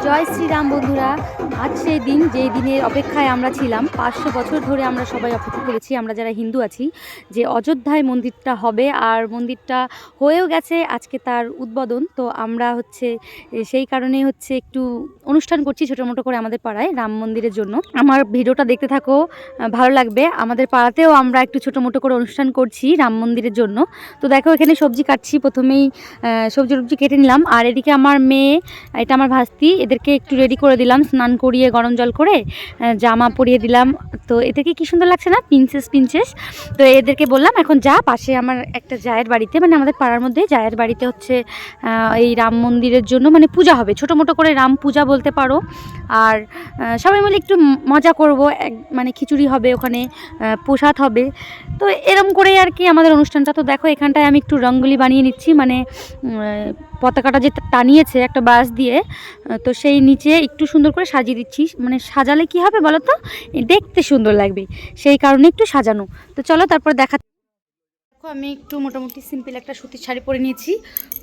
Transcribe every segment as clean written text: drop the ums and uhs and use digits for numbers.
জয় শ্রীরাম বন্ধুরা। আজ সেই দিন যেই দিনের অপেক্ষায় আমরা ছিলাম। 500 বছর ধরে আমরা সবাই অপেক্ষা করেছি, আমরা যারা হিন্দু আছি, যে অযোধ্যায় মন্দিরটা হবে। আর মন্দিরটা হয়েও গেছে, আজকে তার উদ্বোধন। তো আমরা সেই কারণে একটু অনুষ্ঠান করছি ছোটো মোটো করে আমাদের পাড়ায় রাম মন্দিরের জন্য। আমার ভিডিওটা দেখতে থাকো, ভালো লাগবে। আমাদের পাড়াতেও আমরা একটু ছোটো মোটো করে অনুষ্ঠান করছি রাম মন্দিরের জন্য। তো দেখো এখানে সবজি কাটছি, প্রথমেই সবজি কেটে নিলাম। আর এদিকে আমার মেয়ে, এটা আমার ভাস্তি, এদেরকে একটু রেডি করে দিলাম, স্নান করিয়ে গরম জল করে জামা পরিয়ে দিলাম। তো এদেরকে কি সুন্দর লাগছে না, প্রিন্সেস। তো এদেরকে বললাম এখন যা, পাশে আমার একটা জায়ের বাড়িতে, মানে আমাদের পাড়ার মধ্যে জায়ের বাড়িতে এই রাম মন্দিরের জন্য মানে পূজা হবে, ছোটো মোটো করে রাম পূজা বলতে পারো। আর সবাই মিলে একটু মজা করব, মানে খিচুড়ি হবে ওখানে, প্রসাদ হবে। তো এরম করেই আর কি আমাদের অনুষ্ঠানটা। তো দেখো এখানটায় আমি একটু রঙ্গোলি বানিয়ে নিচ্ছি, মানে পতাকাটা যে টানিয়েছে একটা বাঁশ দিয়ে, তো সেই নিচে একটু সুন্দর করে সাজিয়ে দিচ্ছি। মানে সাজালে কি হবে বলো তো, দেখতে সুন্দর লাগবে, সেই কারণে একটু সাজানো। তো চলো তারপর দেখো আমি একটু মোটামুটি সিম্পল একটা সুতির শাড়ি পরে নিয়েছি।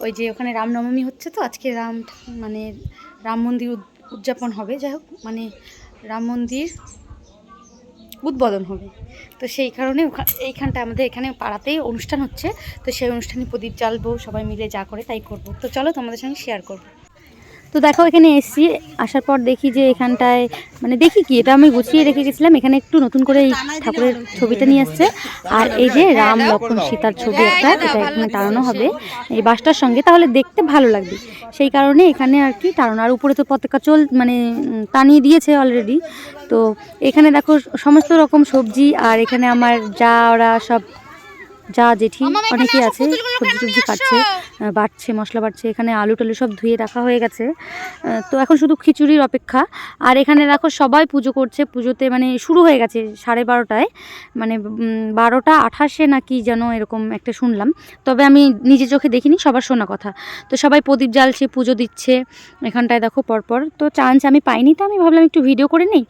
ওই যে ওখানে রামনবমী হচ্ছে, তো আজকে রাম মন্দির উদযাপন হবে, যাই হোক মানে রাম মন্দির উদ্বোধন হবে। তো সেই কারণে এইখানটা আমাদের এখানে পাড়াতেই অনুষ্ঠান হচ্ছে। তো সেই অনুষ্ঠানে প্রদীপ জ্বালবো, সবাই মিলে যা করে তাই করব। তো চলো তোমাদের সঙ্গে শেয়ার করবো। তো দেখো এখানে এসছি, আসার পর দেখি যে এখানটায় মানে দেখি কি, এটা আমি গুছিয়ে রেখে গেছিলাম, এখানে একটু নতুন করে এই ঠাকুরের ছবিটা নিয়ে আসছে। আর এই যে রাম লক্ষ্মণ সীতার ছবি এটা এখানে টানানো হবে এই বাসটার সঙ্গে, তাহলে দেখতে ভালো লাগবে। সেই কারণে এখানে আর কি টানানো। আর উপরে তো পতাকা মানে টানিয়ে দিয়েছে অলরেডি। তো এখানে দেখো সমস্ত রকম সবজি, আর এখানে আমার ওরা সব জেঠি অনেকেই আছে, সবজি কাটছে, বাটছে, মশলা বাটছে। এখানে আলু টালু সব ধুয়ে রাখা হয়ে গেছে। তো এখন শুধু খিচুড়ির অপেক্ষা। আর এখানে দেখো সবাই পুজো করছে, পুজোতে মানে শুরু হয়ে গেছে 12:30টায়, মানে 12:28 নাকি যেন এরকম একটা শুনলাম, তবে আমি নিজে চোখে দেখিনি, সবার শোনা কথা। তো সবাই প্রদীপ জ্বালছে, পুজো দিচ্ছে এখানটায় দেখো পরপর। তো চান্স আমি পাইনি, তো আমি ভাবলাম একটু ভিডিও করে নিই,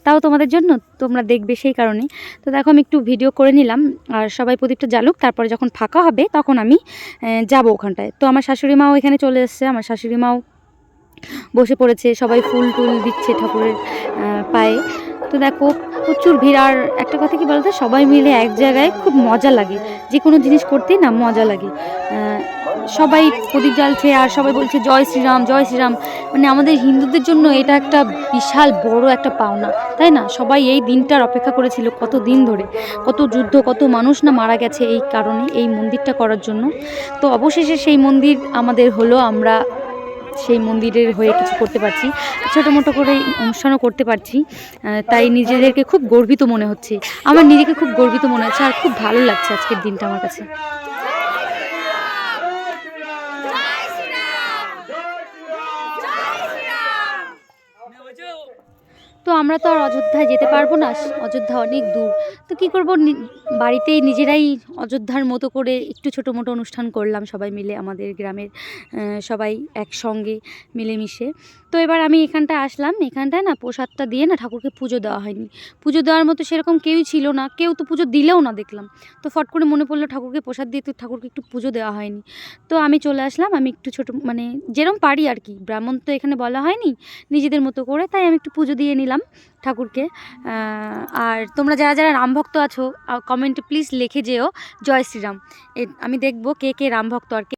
তাও তোমাদের জন্য, তোমরা দেখবে সেই কারণে। তো দেখো আমি একটু ভিডিও করে নিলাম। আর সবাই প্রদীপটা জ্বালুক, তারপরে যখন ফাঁকা হবে তখন আমি যাব ওখানটায়। তো আমার শাশুড়ি মাও এখানে চলে এসছে, আমার শাশুড়ি মাও বসে পড়েছে, সবাই ফুল টুল দিচ্ছে ঠাকুরের পায়ে। তো দেখো প্রচুর ভিড়। আর একটা কথা কি বলতো, সবাই মিলে এক জায়গায় খুব মজা লাগে, যে কোনো জিনিস করতেই না মজা লাগে। সবাই প্রদীপ জ্বালছে আর সবাই বলছে জয় শ্রীরাম, জয় শ্রীরাম। মানে আমাদের হিন্দুদের জন্য এটা একটা বিশাল বড় একটা পাওনা, তাই না? সবাই এই দিনটার অপেক্ষা করেছিল কত দিন ধরে, কত যুদ্ধ, কত মানুষ না মারা গেছে এই কারণে, এই মন্দিরটা করার জন্য। তো অবশেষে সেই মন্দির আমাদের হলো, আমরা সেই মন্দিরের হয়ে কিছু করতে পারছি, ছোটো মোটো করে অনুষ্ঠানও করতে পারছি। তাই নিজেদেরকে খুব গর্বিত মনে হচ্ছে, আমার নিজেকে খুব গর্বিত মনে হচ্ছে, আর খুব ভালো লাগছে আজকের দিনটা আমার কাছে। তো আমরা তো আর অযোধ্যায় যেতে পারবো না, অযোধ্যা অনেক দূর। তো কী করবো, বাড়িতেই নিজেরাই অযোধ্যার মতো করে একটু ছোটো মোটো অনুষ্ঠান করলাম সবাই মিলে, আমাদের গ্রামের সবাই একসঙ্গে মিলেমিশে। তো এবার আমি এখানটায় আসলাম, এখানটায় না প্রসাদটা দিয়ে না ঠাকুরকে পুজো দেওয়া হয়নি, পুজো দেওয়ার মতো সেরকম কেউই ছিল না, কেউ তো পুজো দিলেও না দেখলাম। তো ফট করে মনে পড়লো ঠাকুরকে প্রসাদ দিয়ে তো ঠাকুরকে একটু পুজো দেওয়া হয়নি। তো আমি চলে আসলাম, আমি একটু ছোটো মানে যেরকম পারি আর কি, ব্রাহ্মণ তো এখানে বলা হয়নি, নিজেদের মতো করে তাই আমি একটু পুজো দিয়ে নিলাম ঠাকুরকে। আর তোমরা যারা যারা রাম ভক্ত আছো কমেন্টে প্লিজ লিখে যেও জয় শ্রীরাম, আমি দেখবো কে কে রাম ভক্ত আর কে।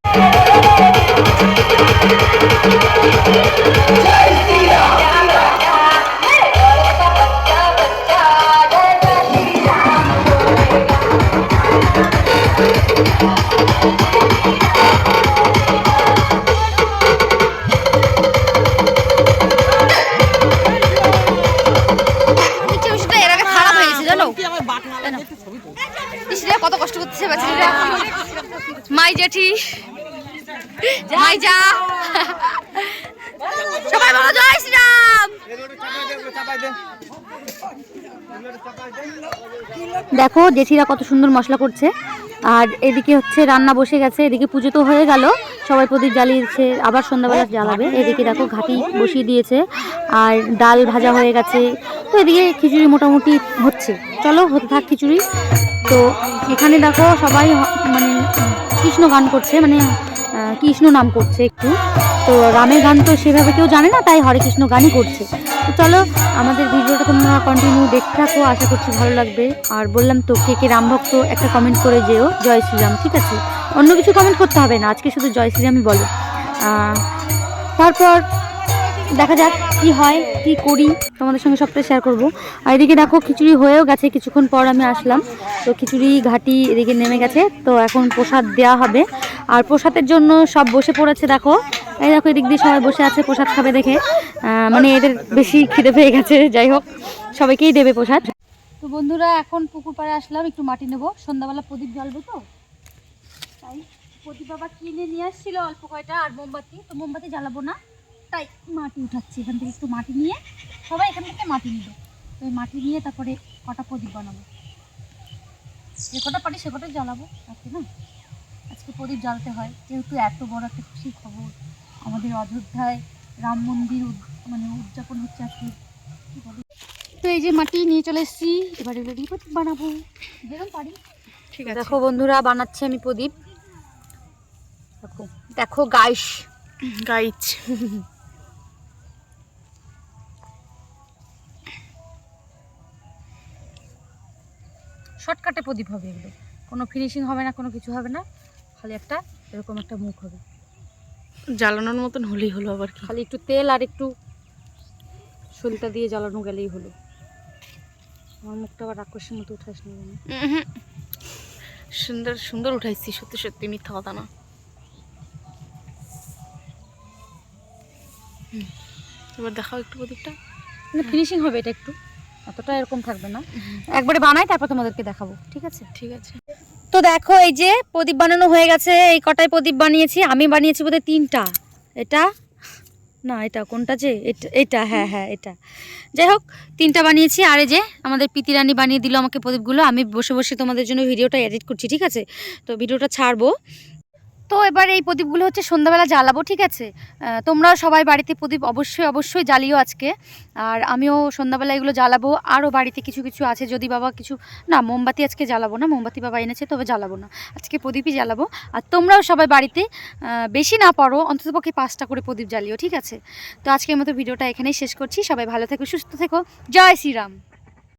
কত কষ্ট করতেছে বাচ্চারা, মাই জেঠি, মাই যা, সবাই বলো জয় শ্রীরাম। দেখো জেঠিরা কত সুন্দর মশলা করছে। আর এদিকে রান্না বসে গেছে, এদিকে পুজো তো হয়ে গেল, সবাই প্রদীপ জ্বালিয়েছে, আবার সন্ধ্যাবেলা জ্বালাবে। এদিকে দেখো ঘাটি বসিয়ে দিয়েছে, আর ডাল ভাজা হয়ে গেছে। তো এদিকে খিচুড়ি মোটামুটি হচ্ছে, চলো হতে থাক খিচুড়ি। তো এখানে দেখো সবাই মানে কৃষ্ণ গান করছে, মানে কৃষ্ণ নাম করছে একটু। তো রামের গান তো সেভাবে কেউ জানে না, তাই হরে কৃষ্ণ গানই করছে। তো চলো আমাদের ভিডিওটা তোমরা কন্টিনিউ দেখতে থাকো, আশা করছি ভালো লাগবে। আর বললাম তো, কে কে রাম ভক্ত একটা কমেন্ট করে যেও জয় শ্রীরাম, ঠিক আছে? অন্য কিছু কমেন্ট করতে হবে না, আজকে শুধু জয় শ্রীরামই বলো। তারপর দেখা যাক কি হয়, কি করি, তোমাদের সঙ্গে সবটাই শেয়ার করবো। আর এদিকে দেখো খিচুড়ি হয়েও গেছে, কিছুক্ষণ পর আমি আসলাম, তো খিচুড়ি ঘাটি এদিকে নেমে গেছে, তো এখন প্রসাদ দেওয়া হবে। আর প্রসাদের জন্য সব বসে পড়েছে, দেখো এই দেখো এদিক দিয়ে সবাই বসে আছে প্রসাদ খাবে দেখে। মানে এদের বেশি খিদে পেয়ে গেছে, যাই হোক সবাইকেই দেবে প্রসাদ। তো বন্ধুরা এখন পুকুর পাড়ে আসলাম, একটু মাটি নেবো, সন্ধ্যাবেলা প্রদীপ জ্বালবো, তো তাই প্রদীপ বাবা কিনে নিয়ে আসছিল অল্প কয়টা, আর মোমবাতি, তো মোমবাতি জ্বালাবো না, তাই মাটি উঠাচ্ছি এখান থেকে, একটু মাটি নিয়ে সবাই এখান থেকে মাটি নিল, তো এই মাটি নিয়ে তারপরে কটা প্রদীপ বানাবো, যে কটা পারি সে কটাই জ্বালাবো আজকে না। আজকে প্রদীপ জ্বালতে হয়, যেহেতু এত বড় একটা খুশি খবর, আমাদের অযোধ্যায় রাম মন্দির মানে উদযাপন হচ্ছে আজকে। তো এই যে মাটি নিয়ে চলে এসেছি, এবার এগুলো দিয়ে প্রদীপ বানাবো যেরকম পারি। ঠিক আছে, দেখো বন্ধুরা বানাচ্ছি আমি প্রদীপ, দেখো দেখো গাইস গাইছ। শর্টকাটে প্রদীপ হবে এগুলো, কোনো ফিনিশিং হবে না, কোনো কিছু হবে না, খালি একটা এরকম একটা মুখ হবে, জ্বালানোর মতন হলেই হলো। আবার কি, খালি একটু তেল আর একটু সলিতা দিয়ে জ্বালানো গেলেই হলো। আমার মুখটা আবার রাক্ষসের মতো উঠাস নি, সুন্দর সুন্দর উঠাইছি, সত্যি সত্যি মিথ্যা কথা না। এবার দেখাও একটু প্রদীপটা, ফিনিশিং হবে এটা, একটু অতটা এরকম থাকবে না, একবারে বানাই তারপর তোমাদেরকে দেখাবো, ঠিক আছে? ঠিক আছে। তো দেখো এই যে প্রদীপ বানানো হয়ে গেছে, এই কটায় প্রদীপ বানিয়েছি, আমি বানিয়েছি বোধহয় 3টা, এটা না এটা কোনটা যে এটা হ্যাঁ হ্যাঁ এটা, যাই হোক 3টা বানিয়েছি। আর এই যে আমাদের পিতিরানি বানিয়ে দিল আমাকে প্রদীপগুলো, আমি বসে বসে তোমাদের জন্য ভিডিওটা এডিট করছি, ঠিক আছে? তো ভিডিওটা ছাড়বো। তো এবার এই প্রদীপগুলো হচ্ছে সন্ধ্যাবেলা জ্বালাবো, ঠিক আছে? তোমরাও সবাই বাড়িতে প্রদীপ অবশ্যই অবশ্যই জ্বালিও আজকে, আর আমিও সন্ধ্যাবেলা এগুলো জ্বালাবো। আরও বাড়িতে কিছু কিছু আছে, যদি বাবা কিছু না, মোমবাতি আজকে জ্বালাবো না, মোমবাতি বাবা এনেছে তবে জ্বালাবো না, আজকে প্রদীপই জ্বালাবো। আর তোমরাও সবাই বাড়িতে বেশি না পারো অন্ততপক্ষে 5টা করে প্রদীপ জ্বালিও, ঠিক আছে? তো আজকের মতো ভিডিওটা এখানেই শেষ করছি, সবাই ভালো থেকো, সুস্থ থেকো, জয় শ্রীরাম।